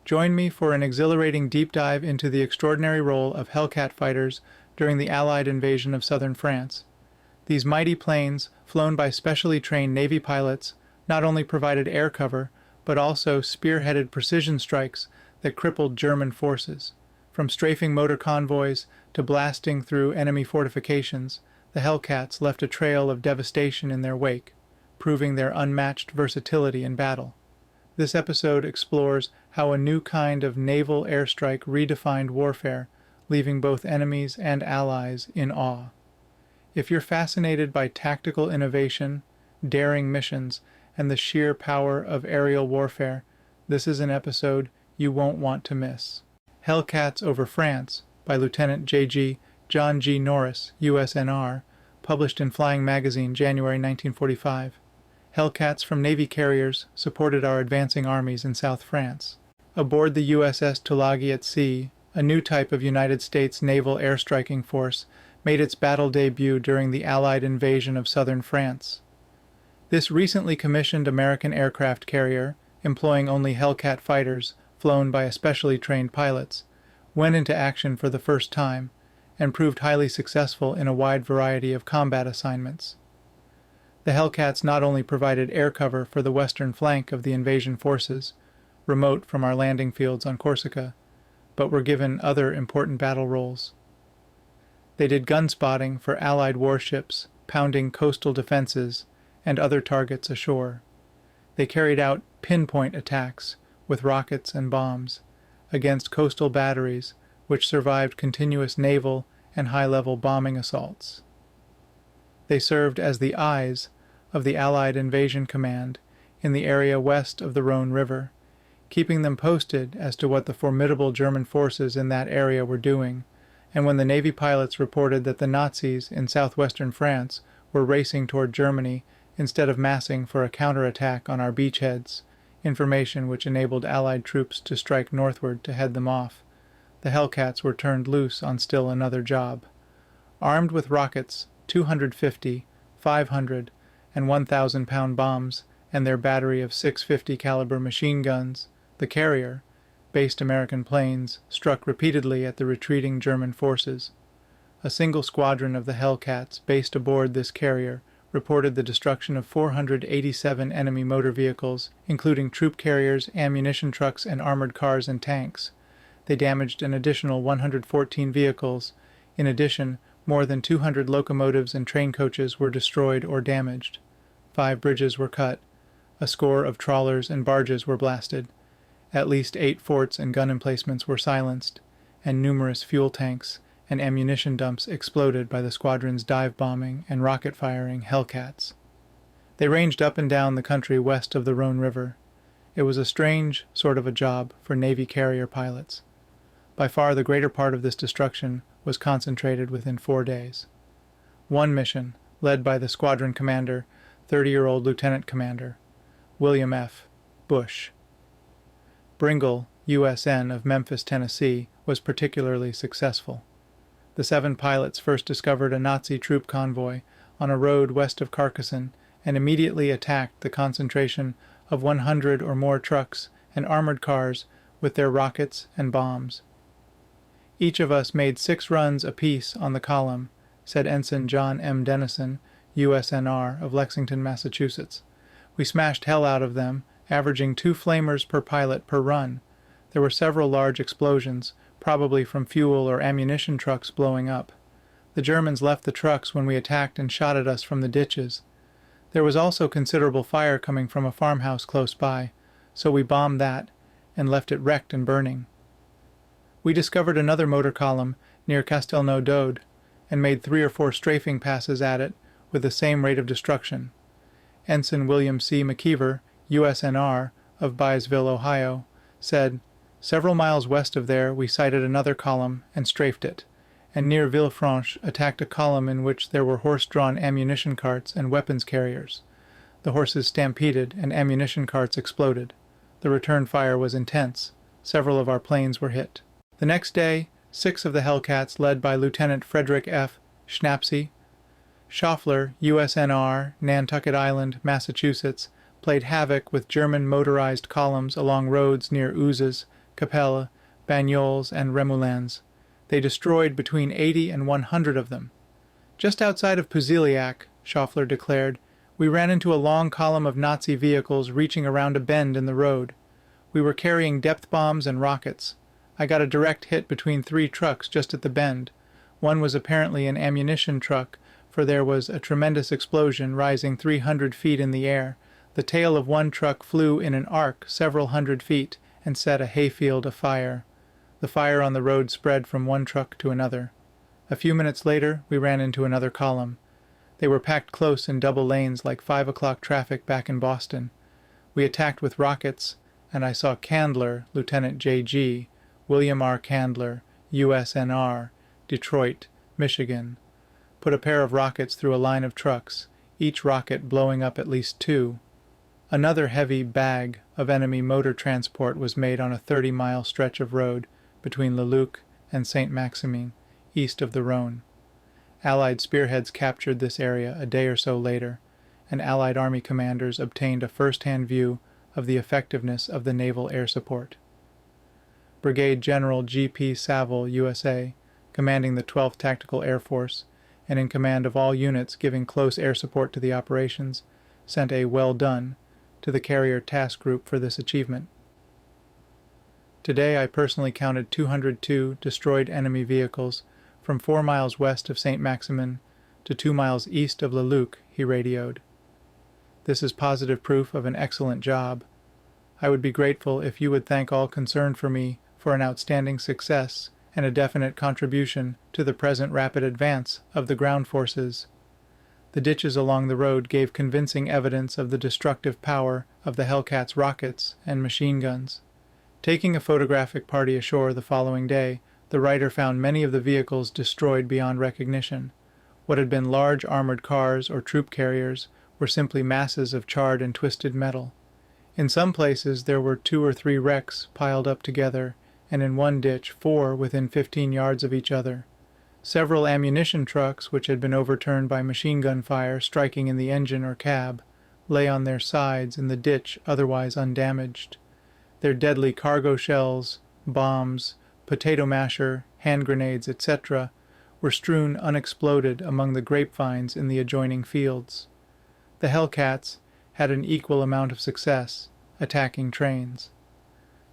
Join me for an exhilarating deep dive into the extraordinary role of Hellcat fighters during the Allied invasion of southern France. These mighty planes, flown by specially trained Navy pilots, not only provided air cover, but also spearheaded precision strikes that crippled German forces. From strafing motor convoys to blasting through enemy fortifications, the Hellcats left a trail of devastation in their wake, proving their unmatched versatility in battle. This episode explores how a new kind of naval airstrike redefined warfare, leaving both enemies and allies in awe. If you're fascinated by tactical innovation, daring missions, and the sheer power of aerial warfare, this is an episode you won't want to miss. Hellcats over France by Lieutenant J.G. John G. Norris, USNR, published in Flying Magazine, January 1945. Hellcats from Navy carriers supported our advancing armies in South France. Aboard the USS Tulagi at sea, a new type of United States naval airstriking force made its battle debut during the Allied invasion of southern France. This recently commissioned American aircraft carrier, employing only Hellcat fighters flown by especially trained pilots, went into action for the first time and proved highly successful in a wide variety of combat assignments. The Hellcats not only provided air cover for the western flank of the invasion forces, remote from our landing fields on Corsica, but were given other important battle roles. They did gun spotting for Allied warships, pounding coastal defenses and other targets ashore. They carried out pinpoint attacks with rockets and bombs against coastal batteries which survived continuous naval and high-level bombing assaults. They served as the eyes of the Allied Invasion Command in the area west of the Rhone River, keeping them posted as to what the formidable German forces in that area were doing, and when the Navy pilots reported that the Nazis in southwestern France were racing toward Germany instead of massing for a counterattack on our beachheads, information which enabled Allied troops to strike northward to head them off, the Hellcats were turned loose on still another job. Armed with rockets, 250, 500, and 1,000-pound bombs, and their battery of 650 caliber machine guns, the carrier, based American planes, struck repeatedly at the retreating German forces. A single squadron of the Hellcats based aboard this carrier reported the destruction of 487 enemy motor vehicles, including troop carriers, ammunition trucks, and armored cars and tanks. They damaged an additional 114 vehicles. In addition, more than 200 locomotives and train coaches were destroyed or damaged. 5 bridges were cut. A score of trawlers and barges were blasted. At least 8 forts and gun emplacements were silenced, and numerous fuel tanks and ammunition dumps exploded by the squadron's dive-bombing and rocket-firing Hellcats. They ranged up and down the country west of the Rhone River. It was a strange sort of a job for Navy carrier pilots. By far the greater part of this destruction was concentrated within 4 days. One mission, led by the squadron commander, 30-year-old lieutenant commander, William F. Bush. Bringle, USN of Memphis, Tennessee, was particularly successful. The 7 pilots first discovered a Nazi troop convoy on a road west of Carcassonne and immediately attacked the concentration of 100 or more trucks and armored cars with their rockets and bombs. Each of us made 6 runs apiece on the column, said Ensign John M. Dennison, USNR of Lexington, Massachusetts. We smashed hell out of them, averaging 2 flamers per pilot per run. There were several large explosions, probably from fuel or ammunition trucks blowing up. The Germans left the trucks when we attacked and shot at us from the ditches. There was also considerable fire coming from a farmhouse close by, so we bombed that and left it wrecked and burning. We discovered another motor column near Castelnau-d'Aude and made 3 or 4 strafing passes at it with the same rate of destruction. Ensign William C. McKeever, USNR, of Byesville, Ohio, said, "Several miles west of there we sighted another column and strafed it, and near Villefranche attacked a column in which there were horse-drawn ammunition carts and weapons carriers. The horses stampeded and ammunition carts exploded. The return fire was intense. Several of our planes were hit." The next day, 6 of the Hellcats, led by Lieutenant Frederick F. Schnapsy, Schaeffler, USNR, Nantucket Island, Massachusetts, played havoc with German motorized columns along roads near Uzes, Capelle, Bagnols, and Remoulins. They destroyed between 80 and 100 of them. Just outside of Pusiliac, Schaeffler declared, we ran into a long column of Nazi vehicles reaching around a bend in the road. We were carrying depth bombs and rockets. I got a direct hit between 3 trucks just at the bend. One was apparently an ammunition truck, for there was a tremendous explosion rising 300 feet in the air. The tail of one truck flew in an arc several hundred feet and set a hayfield afire. The fire on the road spread from one truck to another. A few minutes later, we ran into another column. They were packed close in double lanes like 5 o'clock traffic back in Boston. We attacked with rockets, and I saw Candler, Lieutenant J.G., William R. Candler, USNR, Detroit, Michigan, put a pair of rockets through a line of trucks, each rocket blowing up at least 2. Another heavy bag of enemy motor transport was made on a 30-mile stretch of road between Le Luc and Saint-Maximin, east of the Rhone. Allied spearheads captured this area a day or so later, and Allied Army commanders obtained a first-hand view of the effectiveness of the naval air support. Brigade General G.P. Saville, USA, commanding the 12th Tactical Air Force, and in command of all units giving close air support to the operations, sent a "well done" to the Carrier Task Group for this achievement. Today I personally counted 202 destroyed enemy vehicles from 4 miles west of Saint-Maximin to 2 miles east of Le Luc, he radioed. This is positive proof of an excellent job. I would be grateful if you would thank all concerned for me for an outstanding success and a definite contribution to the present rapid advance of the ground forces. The ditches along the road gave convincing evidence of the destructive power of the Hellcats' rockets and machine guns. Taking a photographic party ashore the following day, the writer found many of the vehicles destroyed beyond recognition. What had been large armored cars or troop carriers were simply masses of charred and twisted metal. In some places there were 2 or 3 wrecks piled up together, and in one ditch 4 within 15 yards of each other. Several ammunition trucks, which had been overturned by machine gun fire striking in the engine or cab, lay on their sides in the ditch otherwise undamaged. Their deadly cargo shells, bombs, potato masher, hand grenades, etc., were strewn unexploded among the grapevines in the adjoining fields. The Hellcats had an equal amount of success attacking trains.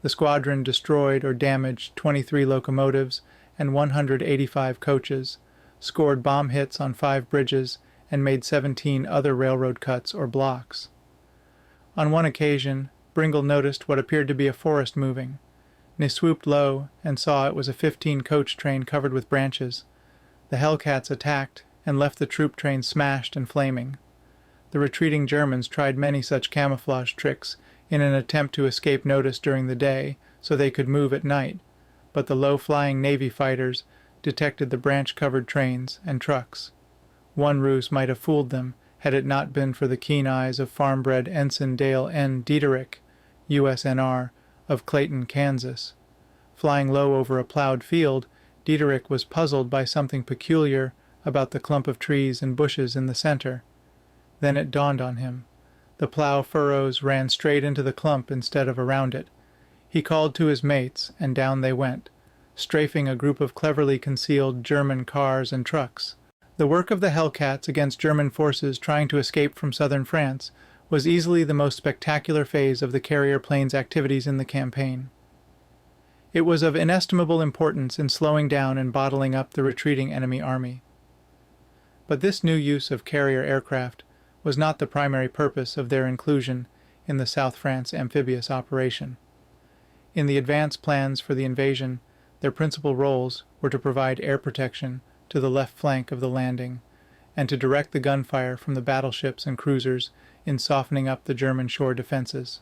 The squadron destroyed or damaged 23 locomotives and 185 coaches, scored bomb hits on 5 bridges, and made 17 other railroad cuts or blocks. On one occasion, Bringle noticed what appeared to be a forest moving. They swooped low and saw it was a 15-coach train covered with branches. The Hellcats attacked and left the troop train smashed and flaming. The retreating Germans tried many such camouflage tricks in an attempt to escape notice during the day so they could move at night, but the low-flying Navy fighters detected the branch-covered trains and trucks. One ruse might have fooled them had it not been for the keen eyes of farm-bred Ensign Dale N. Diederich, USNR, of Clayton, Kansas. Flying low over a plowed field, Diederich was puzzled by something peculiar about the clump of trees and bushes in the center. Then it dawned on him. The plow furrows ran straight into the clump instead of around it. He called to his mates, and down they went, strafing a group of cleverly concealed German cars and trucks. The work of the Hellcats against German forces trying to escape from southern France was easily the most spectacular phase of the carrier plane's activities in the campaign. It was of inestimable importance in slowing down and bottling up the retreating enemy army. But this new use of carrier aircraft was not the primary purpose of their inclusion in the South France amphibious operation. In the advance plans for the invasion, their principal roles were to provide air protection to the left flank of the landing, and to direct the gunfire from the battleships and cruisers in softening up the German shore defenses.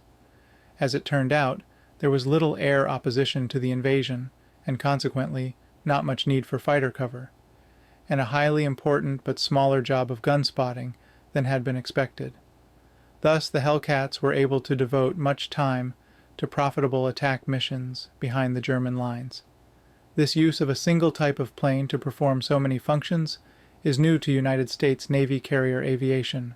As it turned out, there was little air opposition to the invasion, and consequently not much need for fighter cover, and a highly important but smaller job of gun spotting than had been expected. Thus the Hellcats were able to devote much time to profitable attack missions behind the German lines. This use of a single type of plane to perform so many functions is new to United States Navy carrier aviation.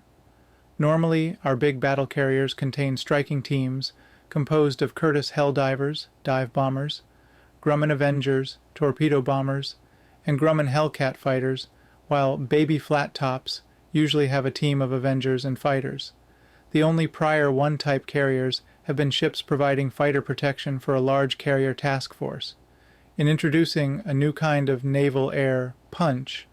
Normally, our big battle carriers contain striking teams composed of Curtiss Helldivers, dive bombers, Grumman Avengers, torpedo bombers, and Grumman Hellcat fighters, while baby flat tops usually have a team of Avengers and fighters. The only prior one-type carriers have been ships providing fighter protection for a large carrier task force. In introducing a new kind of naval air punch,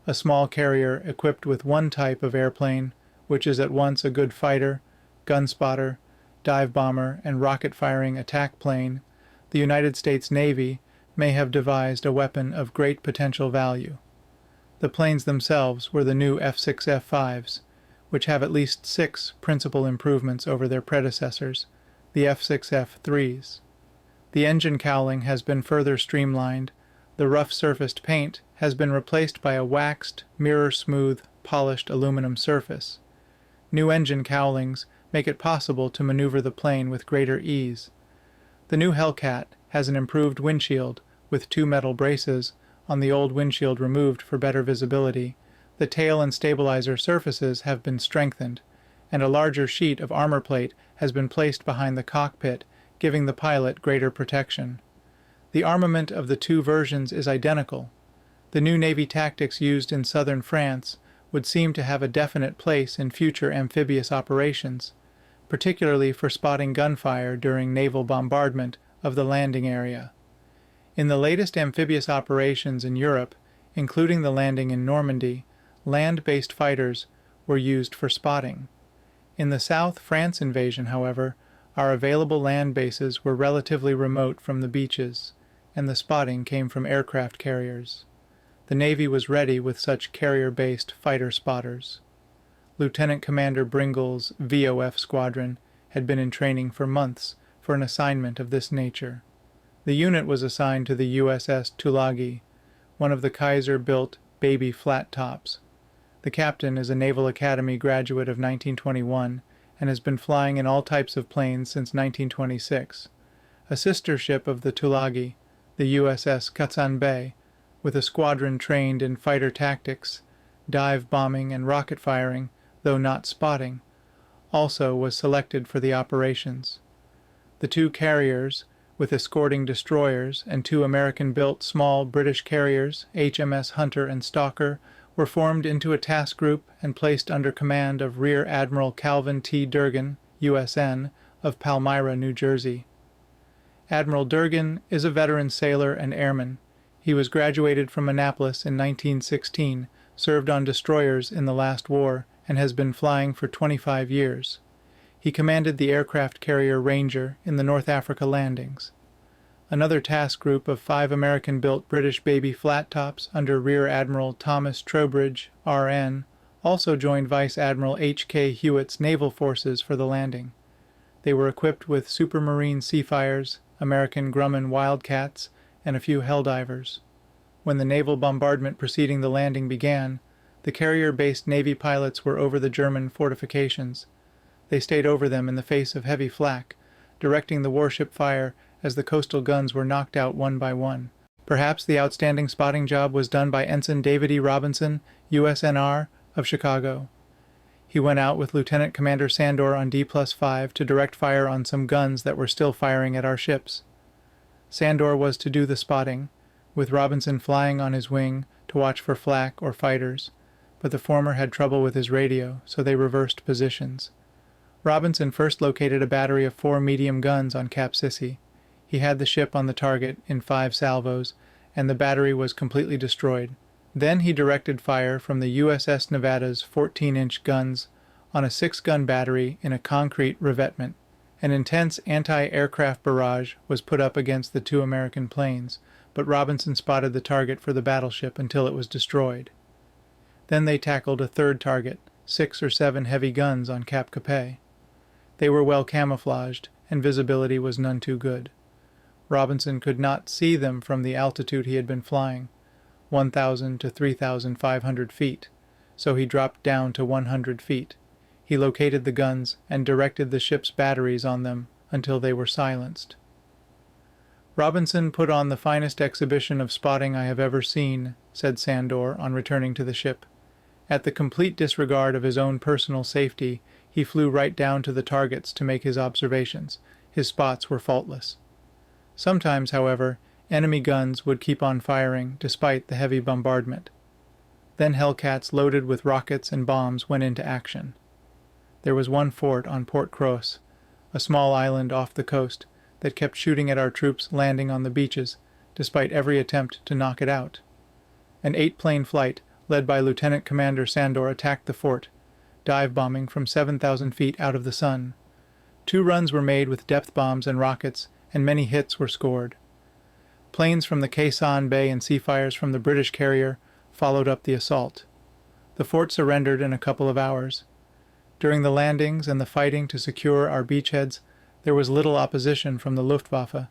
a small carrier equipped with one type of airplane, which is at once a good fighter, gun spotter, dive bomber, and rocket-firing attack plane, the United States Navy may have devised a weapon of great potential value. The planes themselves were the new F-6F-5s, which have at least 6 principal improvements over their predecessors, the F-6F-3s. The engine cowling has been further streamlined, the rough-surfaced paint has been replaced by a waxed, mirror-smooth, polished aluminum surface. New engine cowlings make it possible to maneuver the plane with greater ease. The new Hellcat has an improved windshield, with 2 metal braces, on the old windshield removed for better visibility. The tail and stabilizer surfaces have been strengthened, and a larger sheet of armor plate has been placed behind the cockpit, giving the pilot greater protection. The armament of the 2 versions is identical. The new Navy tactics used in southern France would seem to have a definite place in future amphibious operations, particularly for spotting gunfire during naval bombardment of the landing area. In the latest amphibious operations in Europe, including the landing in Normandy, land-based fighters were used for spotting. In the South France invasion, however, our available land bases were relatively remote from the beaches, and the spotting came from aircraft carriers. The Navy was ready with such carrier-based fighter spotters. Lieutenant Commander Bringle's VOF squadron had been in training for months for an assignment of this nature. The unit was assigned to the USS Tulagi, one of the Kaiser-built baby flat tops. The captain is a Naval Academy graduate of 1921 and has been flying in all types of planes since 1926. A sister ship of the Tulagi, the USS Katsanbei, with a squadron trained in fighter tactics, dive bombing, and rocket firing, though not spotting, also was selected for the operations. The 2 carriers, with escorting destroyers, and 2 American-built small British carriers, HMS Hunter and Stalker, were formed into a task group and placed under command of Rear Admiral Calvin T. Durgan, USN, of Palmyra, New Jersey. Admiral Durgan is a veteran sailor and airman. He was graduated from Annapolis in 1916, served on destroyers in the last war, and has been flying for 25 years. He commanded the aircraft carrier Ranger in the North Africa landings. Another task group of 5 American-built British baby flat tops under Rear Admiral Thomas Trowbridge, RN, also joined Vice Admiral H.K. Hewitt's naval forces for the landing. They were equipped with Supermarine Seafires, American Grumman Wildcats, and a few Helldivers. When the naval bombardment preceding the landing began, the carrier-based Navy pilots were over the German fortifications. They stayed over them in the face of heavy flak, directing the warship fire as the coastal guns were knocked out one by one. Perhaps the outstanding spotting job was done by Ensign David E. Robinson, USNR, of Chicago. He went out with Lieutenant Commander Sandor on D+5 to direct fire on some guns that were still firing at our ships. Sandor was to do the spotting, with Robinson flying on his wing to watch for flak or fighters, but the former had trouble with his radio, so they reversed positions. Robinson first located a battery of 4 medium guns on Cap Sissi. He had the ship on the target in 5 salvos, and the battery was completely destroyed. Then he directed fire from the USS Nevada's 14-inch guns on a 6-gun battery in a concrete revetment. An intense anti-aircraft barrage was put up against the 2 American planes, but Robinson spotted the target for the battleship until it was destroyed. Then they tackled a 3rd target, 6 or 7 heavy guns on Cap Capet. They were well camouflaged, and visibility was none too good. Robinson could not see them from the altitude he had been flying, 1,000 to 3,500 feet, so he dropped down to 100 feet. He located the guns and directed the ship's batteries on them until they were silenced. Robinson put on the finest exhibition of spotting I have ever seen, said Sandor on returning to the ship. At the complete disregard of his own personal safety, he flew right down to the targets to make his observations, His spots were faultless. Sometimes, however, enemy guns would keep on firing despite the heavy bombardment. Then Hellcats loaded with rockets and bombs went into action. There was one fort on Port Croce, a small island off the coast, that kept shooting at our troops landing on the beaches, despite every attempt to knock it out. An 8-plane flight, led by Lieutenant Commander Sandor, attacked the fort, dive-bombing from 7,000 feet out of the sun. 2 runs were made with depth bombs and rockets, and many hits were scored. Planes from the Quezon Bay and Seafires from the British carrier followed up the assault. The fort surrendered in a couple of hours. During the landings and the fighting to secure our beachheads, there was little opposition from the Luftwaffe,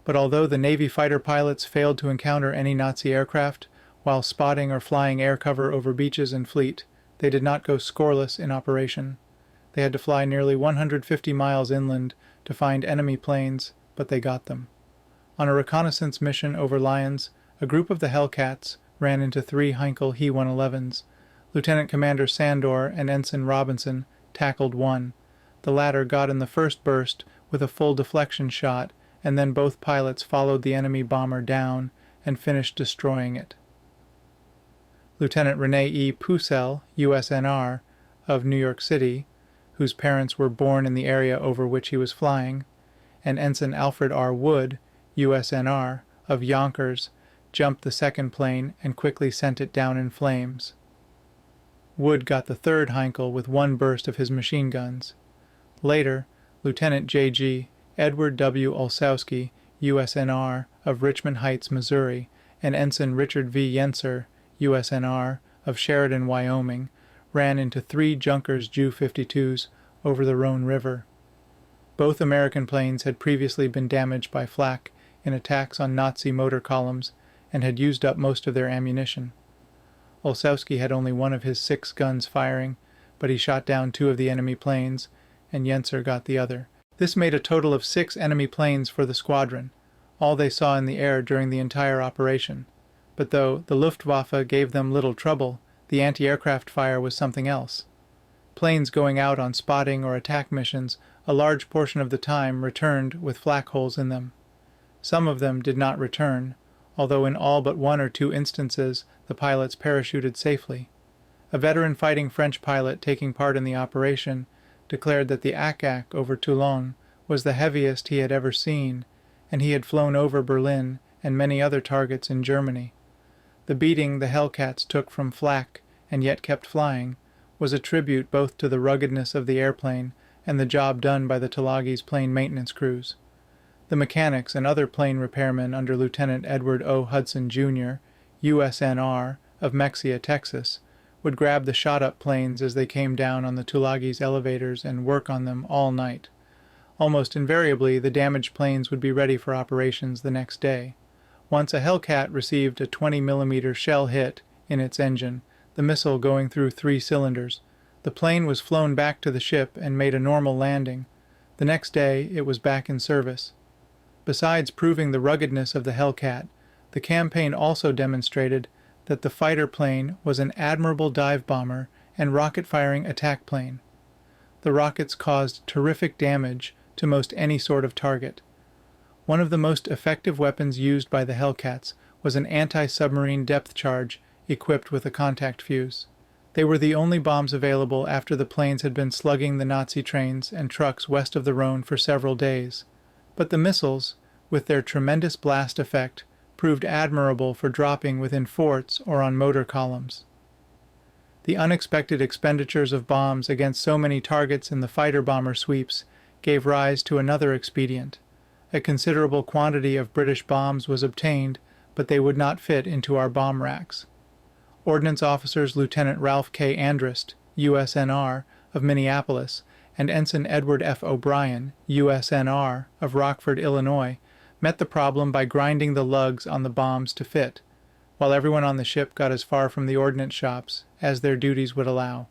but although the Navy fighter pilots failed to encounter any Nazi aircraft while spotting or flying air cover over beaches and fleet, they did not go scoreless in operation. They had to fly nearly 150 miles inland to find enemy planes, but they got them. On a reconnaissance mission over Lyons, a group of the Hellcats ran into 3 Heinkel He-111s. Lieutenant Commander Sandor and Ensign Robinson tackled one. The latter got in the first burst with a full deflection shot, and then both pilots followed the enemy bomber down and finished destroying it. Lieutenant Rene E. Pucel, USNR, of New York City, whose parents were born in the area over which he was flying, and Ensign Alfred R. Wood, USNR, of Yonkers, jumped the second plane and quickly sent it down in flames. Wood got the third Heinkel with one burst of his machine guns. Later, Lieutenant J.G. Edward W. Olszewski, USNR, of Richmond Heights, Missouri, and Ensign Richard V. Yenser, USNR, of Sheridan, Wyoming, ran into 3 Junkers Ju-52s over the Rhone River. Both American planes had previously been damaged by flak in attacks on Nazi motor columns and had used up most of their ammunition. Olszewski had only one of his 6 guns firing, but he shot down 2 of the enemy planes, and Yenser got the other. This made a total of 6 enemy planes for the squadron, all they saw in the air during the entire operation. But though the Luftwaffe gave them little trouble, the anti-aircraft fire was something else. Planes going out on spotting or attack missions a large portion of the time returned with flak holes in them. Some of them did not return, although in all but 1 or 2 instances the pilots parachuted safely. A veteran fighting French pilot taking part in the operation declared that the Ack over Toulon was the heaviest he had ever seen, and he had flown over Berlin and many other targets in Germany. The beating the Hellcats took from flak and yet kept flying was a tribute both to the ruggedness of the airplane and the job done by the Tulagi's plane maintenance crews. The mechanics and other plane repairmen under Lieutenant Edward O. Hudson, Jr., USNR, of Mexia, Texas, would grab the shot-up planes as they came down on the Tulagi's elevators and work on them all night. Almost invariably, the damaged planes would be ready for operations the next day. Once a Hellcat received a 20mm shell hit in its engine, the missile going through 3 cylinders. The plane was flown back to the ship and made a normal landing. The next day, it was back in service. Besides proving the ruggedness of the Hellcat, the campaign also demonstrated that the fighter plane was an admirable dive bomber and rocket-firing attack plane. The rockets caused terrific damage to most any sort of target. One of the most effective weapons used by the Hellcats was an anti-submarine depth charge equipped with a contact fuse. They were the only bombs available after the planes had been slugging the Nazi trains and trucks west of the Rhone for several days. But the missiles, with their tremendous blast effect, proved admirable for dropping within forts or on motor columns. The unexpected expenditures of bombs against so many targets in the fighter-bomber sweeps gave rise to another expedient. A considerable quantity of British bombs was obtained, but they would not fit into our bomb racks. Ordnance Officers Lieutenant Ralph K. Andrist, USNR, of Minneapolis, and Ensign Edward F. O'Brien, USNR, of Rockford, Illinois, met the problem by grinding the lugs on the bombs to fit, while everyone on the ship got as far from the ordnance shops as their duties would allow.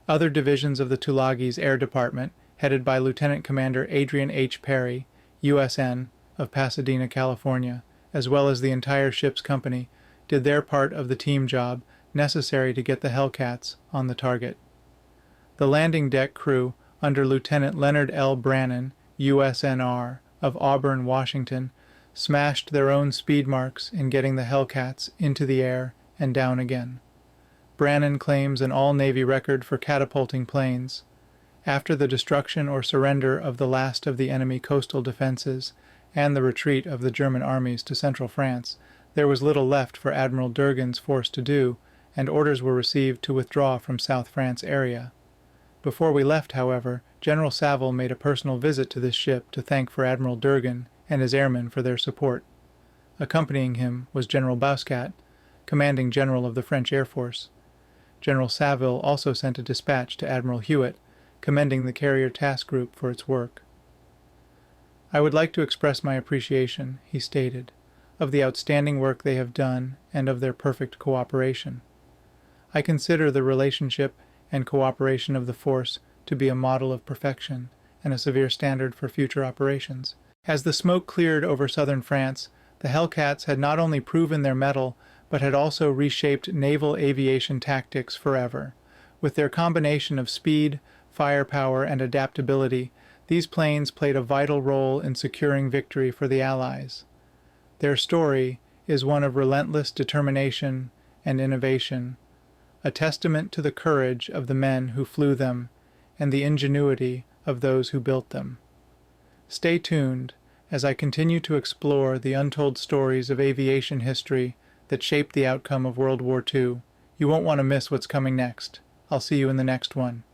Other divisions of the Tulagi's Air Department, headed by Lieutenant Commander Adrian H. Perry, USN, of Pasadena, California, as well as the entire ship's company, did their part of the team job necessary to get the Hellcats on the target. The landing deck crew, under Lieutenant Leonard L. Brannan, USNR of Auburn, Washington, smashed their own speed marks in getting the Hellcats into the air and down again. Brannan claims an all-Navy record for catapulting planes. After the destruction or surrender of the last of the enemy coastal defenses and the retreat of the German armies to central France, there was little left for Admiral Durgan's force to do, and orders were received to withdraw from South France area. Before we left, however, General Saville made a personal visit to this ship to thank for Admiral Durgan and his airmen for their support. Accompanying him was General Bouscat, commanding general of the French Air Force. General Saville also sent a dispatch to Admiral Hewitt, commending the Carrier Task Group for its work. "I would like to express my appreciation," he stated, "of the outstanding work they have done and of their perfect cooperation. I consider the relationship and cooperation of the force to be a model of perfection and a severe standard for future operations." As the smoke cleared over southern France, the Hellcats had not only proven their mettle, but had also reshaped naval aviation tactics forever. With their combination of speed, firepower, and adaptability, these planes played a vital role in securing victory for the Allies. Their story is one of relentless determination and innovation, a testament to the courage of the men who flew them and the ingenuity of those who built them. Stay tuned as I continue to explore the untold stories of aviation history that shaped the outcome of World War II. You won't want to miss what's coming next. I'll see you in the next one.